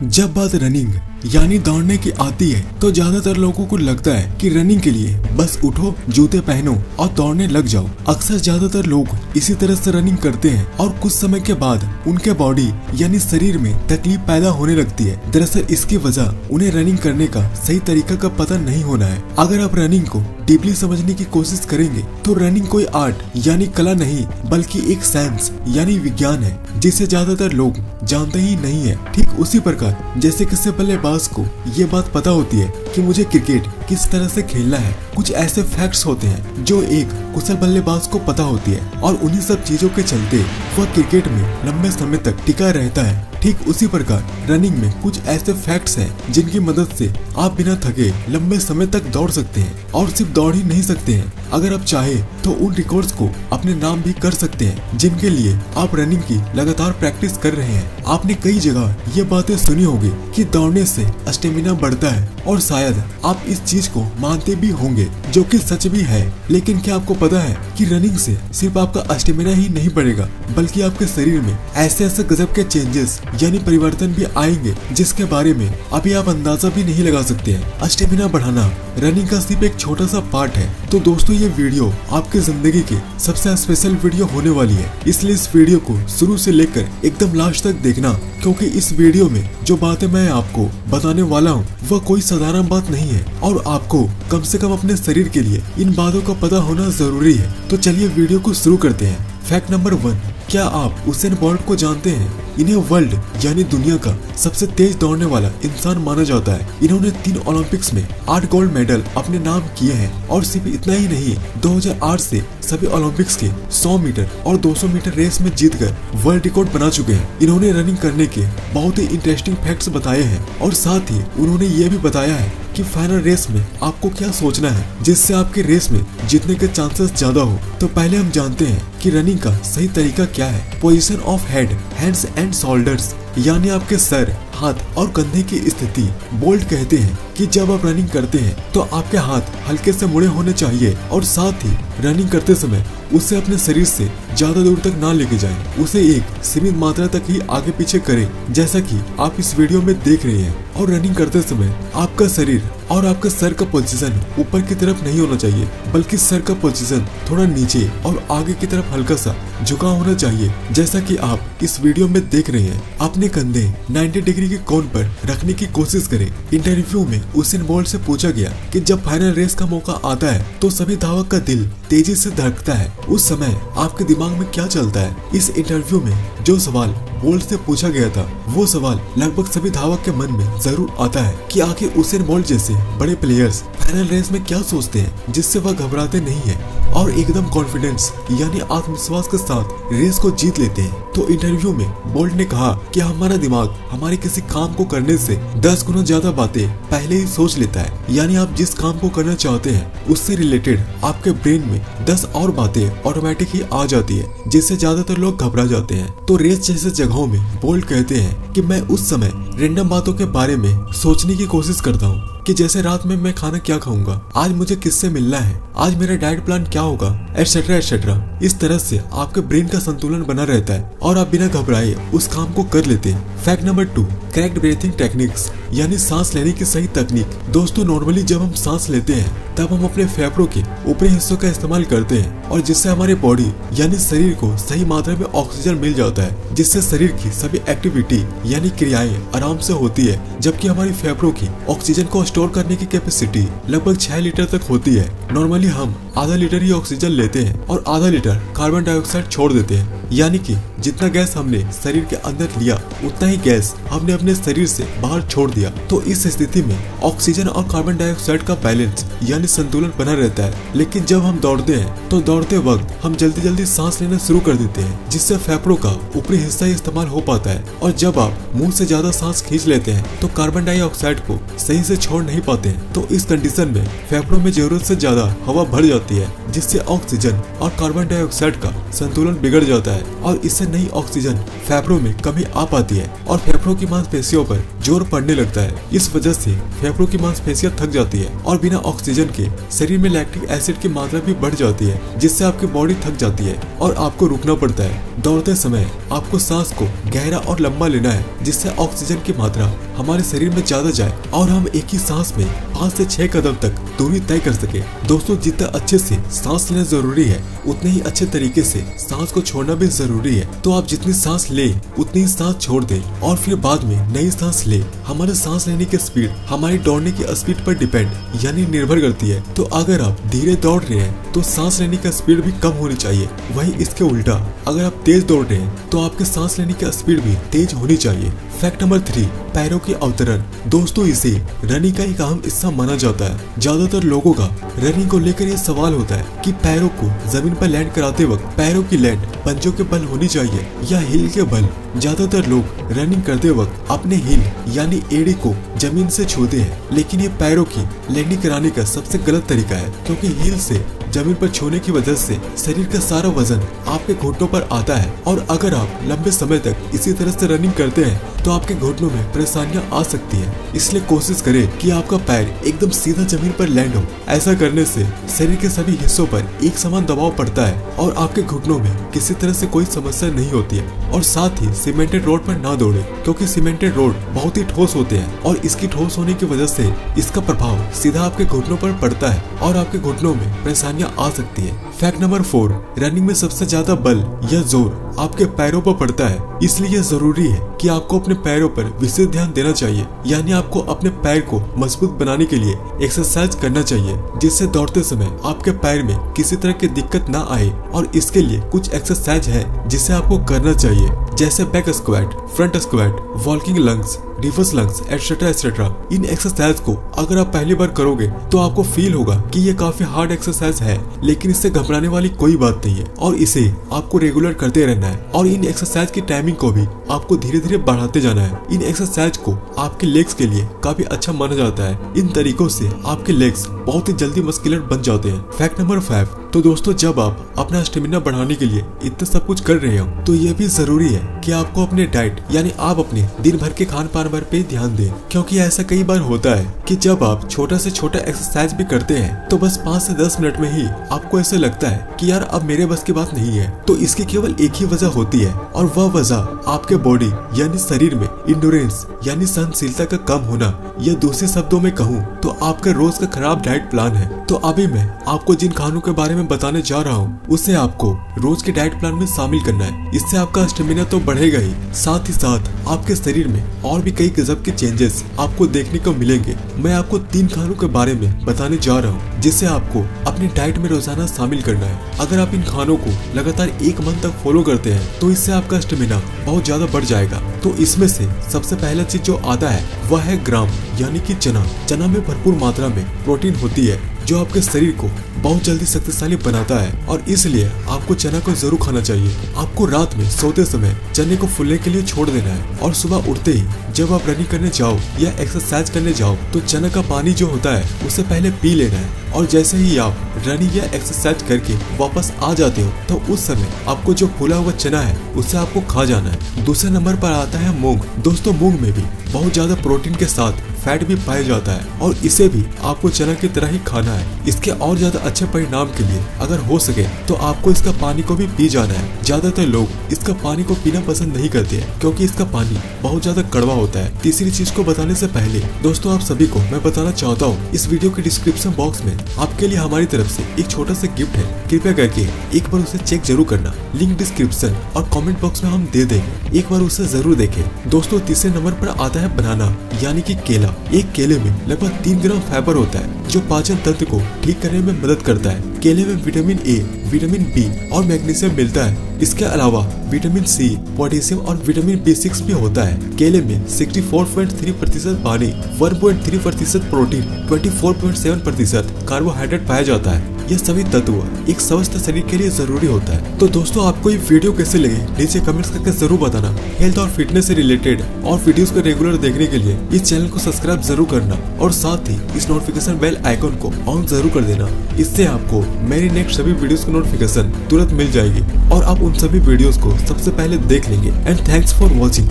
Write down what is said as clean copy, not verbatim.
जब बात रनिंग यानी दौड़ने की आती है तो ज्यादातर लोगों को लगता है कि रनिंग के लिए बस उठो, जूते पहनो और दौड़ने लग जाओ। अक्सर ज्यादातर लोग इसी तरह से रनिंग करते हैं और कुछ समय के बाद उनके बॉडी यानी शरीर में तकलीफ पैदा होने लगती है। दरअसल इसकी वजह उन्हें रनिंग करने का सही तरीका का पता नहीं होना है। अगर आप रनिंग को डीपली समझने की कोशिश करेंगे तो रनिंग कोई आर्ट यानी कला नहीं बल्कि एक साइंस यानी विज्ञान है जिसे ज्यादातर लोग जानते ही नहीं है। ठीक उसी प्रकार जैसे किसी बल्लेबाज को ये बात पता होती है कि मुझे क्रिकेट किस तरह से खेलना है, कुछ ऐसे फैक्ट्स होते हैं जो एक कुशल बल्लेबाज को पता होती है और उन्हीं सब चीजों के चलते वह क्रिकेट में लंबे समय तक टिका रहता है। ठीक उसी प्रकार रनिंग में कुछ ऐसे फैक्ट्स हैं जिनकी मदद से आप बिना थके लंबे समय तक दौड़ सकते हैं और सिर्फ दौड़ ही नहीं सकते हैं, अगर आप चाहे तो उन रिकॉर्ड्स को अपने नाम भी कर सकते हैं जिनके लिए आप रनिंग की लगातार प्रैक्टिस कर रहे हैं। आपने कई जगह ये बातें सुनी होगी कि दौड़ने से स्टेमिना बढ़ता है और शायद आप इस चीज को मानते भी होंगे जो कि सच भी है। लेकिन क्या आपको पता है कि रनिंग से सिर्फ आपका स्टेमिना ही नहीं बढ़ेगा बल्कि आपके शरीर में ऐसे ऐसे गजब के चेंजेस यानी परिवर्तन भी आएंगे जिसके बारे में अभी आप अंदाजा भी नहीं लगा सकते हैं। स्टेमिना बढ़ाना रनिंग का सिर्फ एक छोटा सा पार्ट है। तो दोस्तों ये वीडियो आपकी जिंदगी की सबसे स्पेशल वीडियो होने वाली है, इसलिए इस वीडियो को शुरू से लेकर एकदम लास्ट तक देखना, क्योंकि इस वीडियो में जो बातें मैं आपको बताने वाला हूँ वह कोई साधारण बात नहीं है और आपको कम से कम अपने शरीर के लिए इन बातों का पता होना जरूरी है। तो चलिए वीडियो को शुरू करते हैं। फैक्ट नंबर 1, क्या आप उसेन बोल्ट को जानते हैं? इन्हें वर्ल्ड यानी दुनिया का सबसे तेज दौड़ने वाला इंसान माना जाता है। इन्होंने 3 ओलंपिक्स में 8 गोल्ड मेडल अपने नाम किए हैं और सिर्फ इतना ही नहीं, 2008 से सभी ओलंपिक्स के 100 मीटर और 200 मीटर रेस में जीतकर वर्ल्ड रिकॉर्ड बना चुके हैं। इन्होंने रनिंग करने के बहुत ही इंटरेस्टिंग फैक्ट्स बताए हैं और साथ ही उन्होंने ये भी बताया है कि फाइनल रेस में आपको क्या सोचना है जिससे आपके रेस में जीतने के चांसेस ज्यादा हो। तो पहले हम जानते हैं कि रनिंग का सही तरीका क्या है। Position of head, hands and shoulders यानी आपके सर, हाथ और कंधे की स्थिति। बोल्ट कहते हैं कि जब आप रनिंग करते हैं तो आपके हाथ हल्के से मुड़े होने चाहिए और साथ ही रनिंग करते समय उसे अपने शरीर से ज्यादा दूर तक ना लेके जाएं, उसे एक सीमित मात्रा तक ही आगे पीछे करें जैसा कि आप इस वीडियो में देख रहे हैं। और रनिंग करते समय आपका शरीर और आपका सर का पोजीशन ऊपर की तरफ नहीं होना चाहिए बल्कि सर का पोजीशन थोड़ा नीचे और आगे की तरफ हल्का सा झुका होना चाहिए जैसा कि आप इस वीडियो में देख रहे हैं। अपने कंधे 90 डिग्री के कोण पर रखने की कोशिश करें। इंटरव्यू में उसेन बोल्ट से पूछा गया कि जब फाइनल रेस का मौका आता है तो सभी धावक का दिल तेजी से धड़कता है, उस समय आपके दिमाग में क्या चलता है? इस इंटरव्यू में जो सवाल बोल्ट से पूछा गया था वो सवाल लगभग सभी धावक के मन में जरूर आता है कि आखिर उसेन बोल्ट जैसे बड़े प्लेयर्स फाइनल रेस में क्या सोचते हैं जिससे वह घबराते नहीं है और एकदम कॉन्फिडेंस यानी आत्मविश्वास के साथ रेस को जीत लेते हैं। तो इंटरव्यू में बोल्ट ने कहा कि हमारा दिमाग हमारे किसी काम को करने से 10 गुना ज्यादा बातें पहले ही सोच लेता है, यानी आप जिस काम को करना चाहते हैं उससे रिलेटेड आपके ब्रेन में 10 और बातें ऑटोमेटिक ही आ जाती है जिससे ज्यादातर लोग घबरा जाते हैं। तो रेस जैसे जगहों में बोल्ट कहते हैं कि मैं उस समय रैंडम बातों के बारे में सोचने की कोशिश करता हूँ कि जैसे रात में मैं खाना क्या खाऊंगा, आज मुझे किससे मिलना है, आज मेरा डाइट प्लान क्या होगा, एटसेट्रा एटसेट्रा। इस तरह से आपके ब्रेन का संतुलन बना रहता है और आप बिना घबराए उस काम को कर लेते हैं। Fact number 2, correct breathing techniques यानी सांस लेने की सही तकनीक। दोस्तों नॉर्मली जब हम सांस लेते हैं तब हम अपने फेफड़ों के ऊपरी हिस्सों का इस्तेमाल करते हैं और जिससे हमारे बॉडी यानी शरीर को सही मात्रा में ऑक्सीजन मिल जाता है जिससे शरीर की सभी एक्टिविटी यानी क्रियाएं आराम से होती है। जबकि हमारी फेफड़ों की ऑक्सीजन को स्टोर करने की कैपेसिटी लगभग 6 लीटर तक होती है। नॉर्मली हम आधा लीटर ही ऑक्सीजन लेते हैं और आधा लीटर कार्बन डाइऑक्साइड छोड़ देते हैं, यानी कि जितना गैस हमने शरीर के अंदर लिया उतना ही गैस हमने अपने शरीर से बाहर छोड़ दिया। तो इस स्थिति में ऑक्सीजन और कार्बन डाइऑक्साइड का बैलेंस यानी संतुलन बना रहता है। लेकिन जब हम दौड़ते हैं तो दौड़ते वक्त हम जल्दी जल्दी सांस लेना शुरू कर देते हैं जिससे फेफड़ों का ऊपरी हिस्सा इस्तेमाल हो पाता है और जब आप मुंह से ज्यादा सांस खींच लेते हैं तो कार्बन डाइऑक्साइड को सही से छोड़ नहीं पाते हैं। तो इस कंडीशन में फेफड़ों में जरूरत से ज्यादा हवा भर जाती है जिससे ऑक्सीजन और कार्बन डाइऑक्साइड का संतुलन बिगड़ जाता है और इससे नई ऑक्सीजन फेफड़ों में कमी आ पाती है और फेफड़ों फेफड़ों की मांसपेशियों पर जोर पड़ने लगता है। इस वजह से फेफड़ों की मांसपेशियां थक जाती है और बिना ऑक्सीजन के शरीर में लैक्टिक एसिड की मात्रा भी बढ़ जाती है, जिससे आपकी बॉडी थक जाती है और आपको रुकना पड़ता है। दौड़ते समय आपको सांस को गहरा और लंबा लेना है, जिससे ऑक्सीजन की मात्रा हमारे शरीर में ज्यादा जाए और हम एक ही सांस में 5 से 6 कदम तक दूरी तय कर सके। दोस्तों, जितना अच्छे से सांस लेना जरूरी है, उतने ही अच्छे तरीके से सांस को छोड़ना भी जरूरी है। तो आप जितनी सांस ले उतनी ही सांस छोड़ दें और फिर बाद में नई सांस ले। हमारे सांस लेने की स्पीड हमारी दौड़ने की स्पीड पर डिपेंड यानी निर्भर करती है। तो अगर आप धीरे दौड़ रहे हैं तो सांस लेने का स्पीड भी कम होनी चाहिए। वहीं इसके उल्टा अगर आप तेज दौड़ रहे हैं तो आपके सांस लेने की स्पीड भी तेज होनी चाहिए। फैक्ट नंबर 3, पैरों की अवतरण। दोस्तों, इसे रनिंग का एक अहम हिस्सा माना जाता है। ज्यादातर लोगों का रनिंग को लेकर ये सवाल होता है कि पैरों को जमीन पर लैंड कराते वक्त पैरों की लैंड पंजों के बल होनी चाहिए या हील के बल। ज्यादातर लोग रनिंग करते वक्त अपने हील यानी एड़ी को जमीन से छूते हैं, लेकिन ये पैरों की लैंडिंग कराने का सबसे गलत तरीका है, क्योंकि हील से जमीन पर छूने की वजह से शरीर का सारा वजन आपके घुटनों पर आता है और अगर आप लंबे समय तक इसी तरह से रनिंग करते हैं तो आपके घुटनों में परेशानियां आ सकती है। इसलिए कोशिश करें कि आपका पैर एकदम सीधा जमीन पर लैंड हो। ऐसा करने से शरीर के सभी हिस्सों पर एक समान दबाव पड़ता है और आपके घुटनों में किसी तरह से कोई समस्या नहीं होती है। और साथ ही सीमेंटेड रोड पर ना दौड़े, क्योंकि सीमेंटेड रोड बहुत ही ठोस होते हैं और इसकी ठोस होने की वजह से इसका प्रभाव सीधा आपके घुटनों पर पड़ता है और आपके घुटनों में परेशानियां आ सकती है। फैक्ट नंबर 4, रनिंग में सबसे ज्यादा बल या जोर आपके पैरों पर पड़ता है। इसलिए जरूरी है कि आपको अपने पैरों पर विशेष ध्यान देना चाहिए, यानी आपको अपने पैर को मजबूत बनाने के लिए एक्सरसाइज करना चाहिए, जिससे दौड़ते समय आपके पैर में किसी तरह की दिक्कत ना आए। और इसके लिए कुछ एक्सरसाइज है जिसे आपको करना चाहिए, जैसे back squat, front squat, walking lunges, reverse lunges etcetera etcetera. इन एक्सरसाइज को अगर आप पहली बार करोगे तो आपको फील होगा कि ये काफी हार्ड एक्सरसाइज है, लेकिन इससे घबराने वाली कोई बात नहीं है और इसे आपको रेगुलर करते रहना है। और इन एक्सरसाइज की टाइमिंग को भी आपको धीरे धीरे बढ़ाते जाना है। इन एक्सरसाइज को आपके लेग्स के लिए काफी अच्छा माना जाता है। इन तरीकों से आपके लेग्स बहुत ही जल्दी मस्कुलर बन जाते हैं। फैक्ट नंबर 5, तो दोस्तों, जब आप अपना स्टेमिना बढ़ाने के लिए इतना सब कुछ कर रहे हो तो ये भी जरूरी है कि आपको अपने डाइट यानी आप अपने दिन भर के खान पान पर ध्यान दें, क्योंकि ऐसा कई बार होता है कि जब आप छोटा से छोटा एक्सरसाइज भी करते हैं तो बस 5 से 10 मिनट में ही आपको ऐसा लगता है कि यार अब मेरे बस की बात नहीं है। तो इसकी केवल एक ही वजह होती है और वह वजह आपके बॉडी यानी शरीर में इंडोरेंस यानी सहनशीलता का कम होना, या दूसरे शब्दों में कहूँ तो आपका रोज का खराब डाइट प्लान है। तो अभी मैं आपको जिन खानों के बारे में बताने जा रहा हूँ उसे आपको रोज के डाइट प्लान में शामिल करना है। इससे आपका स्टेमिना तो बढ़ेगा ही, साथ ही साथ आपके शरीर में और भी कई गजब के चेंजेस आपको देखने को मिलेंगे। मैं आपको 3 खानों के बारे में बताने जा रहा हूँ जिसे आपको अपनी डाइट में रोजाना शामिल करना है। अगर आप इन खानों को लगातार 1 मंथ तक फॉलो करते हैं तो इससे आपका स्टेमिना बहुत ज्यादा बढ़ जाएगा। तो इसमें से सबसे पहला चीज जो आता है वह है ग्राम यानी कि चना। चना में भरपूर मात्रा में प्रोटीन होती है जो आपके शरीर को बहुत जल्दी शक्तिशाली बनाता है और इसलिए आपको चना को जरूर खाना चाहिए। आपको रात में सोते समय चने को फूलने के लिए छोड़ देना है और सुबह उठते ही जब आप रनिंग करने जाओ या एक्सरसाइज करने जाओ तो चना का पानी जो होता है उसे पहले पी लेना है और जैसे ही आप रनिंग या एक्सरसाइज करके वापस आ जाते हो तो उस समय आपको जो फूला हुआ चना है उसे आपको खा जाना है। दूसरे नंबर पर आता है मूंग। दोस्तों, मूंग में भी बहुत ज्यादा प्रोटीन के साथ फैट भी पाया जाता है और इसे भी आपको चना की तरह ही खाना है। इसके और ज्यादा अच्छे परिणाम के लिए अगर हो सके तो आपको इसका पानी को भी पी जाना है। ज्यादातर लोग इसका पानी को पीना पसंद नहीं करते हैं क्योंकि इसका पानी बहुत ज्यादा कड़वा होता है। तीसरी चीज को बताने से पहले दोस्तों आप सभी को मैं बताना चाहता हूँ, इस वीडियो के डिस्क्रिप्शन बॉक्स में आपके लिए हमारी तरफ से एक छोटा सा गिफ्ट है। कृपया करके एक बार उसे चेक जरूर करना। लिंक डिस्क्रिप्शन और कमेंट बॉक्स में हम दे देंगे, एक बार उसे जरूर देखें। दोस्तों, तीसरे नंबर पर आता है बनाना यानी कि केला। एक केले में लगभग 3 ग्राम फाइबर होता है जो पाचन तंत्र को ठीक करने में मदद करता है। केले में विटामिन ए, विटामिन बी और मैग्नीशियम मिलता है। इसके अलावा विटामिन सी, पोटेशियम और विटामिन B6 भी होता है। केले में 64.3% पानी, 1.3% प्रोटीन, 24.7% कार्बोहाइड्रेट पाया जाता है। ये सभी तत्व एक स्वस्थ शरीर के लिए जरूरी होता है। तो दोस्तों, आपको ये वीडियो कैसे लगे नीचे कमेंट्स करके जरूर बताना। हेल्थ और फिटनेस से रिलेटेड और वीडियोस को रेगुलर देखने के लिए इस चैनल को सब्सक्राइब जरूर करना और साथ ही इस नोटिफिकेशन बेल आइकन को ऑन जरूर कर देना। इससे आपको मेरी नेक्स्ट सभी वीडियोस की नोटिफिकेशन तुरंत मिल जाएगी और आप उन सभी वीडियोस को सबसे पहले देख लेंगे। And thanks for watching.